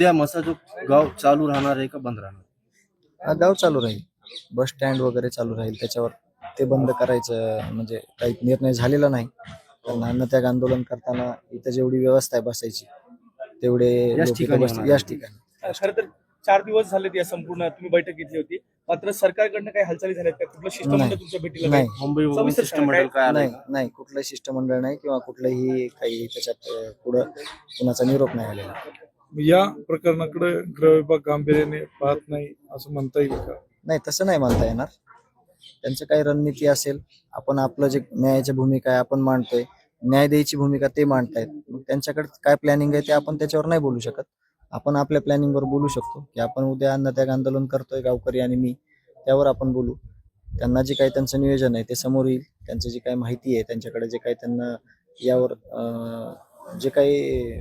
त्या मसाजोग गाव चालू राहणार आहे का बंद राहणार? गाव चालू राहील, बस स्टँड वगैरे चालू राहील. त्याच्यावर ते बंद करायचं म्हणजे काही निर्णय झालेला नाही. कारण अन्नत्याग आंदोलन करताना इथं जेवढी व्यवस्था आहे बसायची तेवढे याच लोक इथं ठिकाणी बसतील होणार याच आहे. ठिकाणी. खरं तर 4 दिवस झालेत या संपूर्ण तुम्ही बैठक घेतली होती, मात्र सरकारकडनं काही हालचाली झाल्यात का? कुठलं शिष्टमंडळ नाही. तुमच्या भेटीला नाही. मुंबई सविस्तर शिष्टमंडळ काय आलंय नाही नाही कुठलंही शिष्टमंडळ नाही किंवा कुठलंही काही त्याच्यात पुढं कुणाचा निरोप नाही आलेला. या प्रकरणाकडे गृह विभाग गांभीर्याने पाहत नाही असं म्हणता येईल का? नाही तसं नाही मानता येणार. त्यांचं काही रणनीती असेल, आपण आपलं जे न्यायाची भूमिका आहे आपण मांडतोय, न्याय द्यायची भूमिका ते मांडतायत. मग त्यांच्याकडे काय प्लॅनिंग आहे ते आपण त्याच्यावर नाही बोलू शकत. आपण आपल्या प्लॅनिंगवर बोलू शकतो की आपण उद्या अन्नत्याग आंदोलन करतोय गावकरी आणि मी, त्यावर आपण बोलू. त्यांना जे काही त्यांचं नियोजन आहे ते समोर येईल. त्यांचं जी काही माहिती आहे त्यांच्याकडे जे काही त्यांना यावर जे काही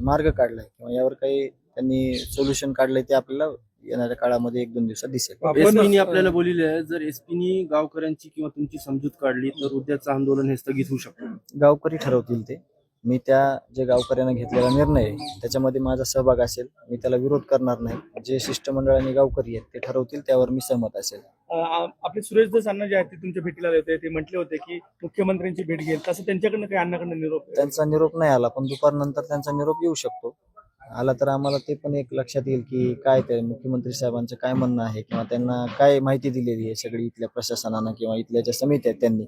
मार्ग काढलाय किंवा यावर काही त्यांनी सोल्युशन काढलंय ते आपल्याला येणाऱ्या काळामध्ये 1-2 दिवसात दिसेल. एसपीनी आपल्याला बोलले आहे, जर एसपीनी गावकऱ्यांची किंवा तुमची समजूत काढली तर उद्याचं आंदोलन हे स्थगित होऊ शकतं. गावकरी ठरवतील ते. मी त्या जे गावकऱ्यांना घेतलेला निर्णय आहे त्याच्यामध्ये माझा सहभाग असेल, मी त्याला विरोध करणार नाही. जे शिष्टमंडळ आणि गावकरी आहेत ते ठरवतील, त्यावर मी सहमत असेल. आपले सुरेश दस अण्णा जे आहेत ते तुमच्या भेटीला आले होते, ते म्हटले होते की मुख्यमंत्र्यांची भेट घेईल, तसं त्यांच्याकडनं काही अण्णाकडनं निरोप आहे? त्यांचा निरोप नाही आला, पण दुपारनंतर त्यांचा निरोप येऊ शकतो. आला तर आम्हाला ते पण एक लक्षात येईल की काय ते मुख्यमंत्री साहेबांचं काय म्हणणं आहे किंवा त्यांना काय माहिती दिलेली आहे सगळी इथल्या प्रशासनानं किंवा इथल्या ज्या समित्या आहेत त्यांनी,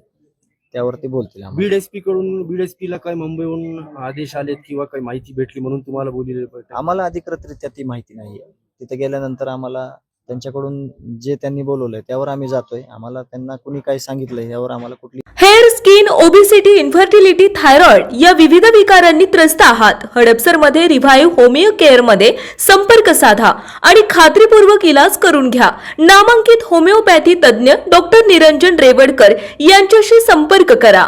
त्यावरती बोलतील आम्हाला. बीड एसपी ला काय मुंबईहून आदेश आलेत किंवा काही माहिती भेटली म्हणून तुम्हाला बोलले? आम्हाला अधिकृतरित्या ती माहिती नाहीये. तिथे गेल्यानंतर आम्हाला त्यांच्याकडून जे त्यांनी बोलवलंय त्यावर आम्ही जातोय. आम्हाला त्यांना कुणी काय सांगितलंय यावर आम्हाला कुठली hair, skin, obesity, infertility, thyroid या विविध विकारांनी त्रस्त आहात? हडपसरमध्ये रिव्हाइव्ह होमिओ केअर मध्ये संपर्क साधा आणि खात्रीपूर्वक इलाज करून घ्या. नामांकित होमिओपॅथी तज्ञ डॉक्टर निरंजन रेवडकर यांच्याशी संपर्क करा.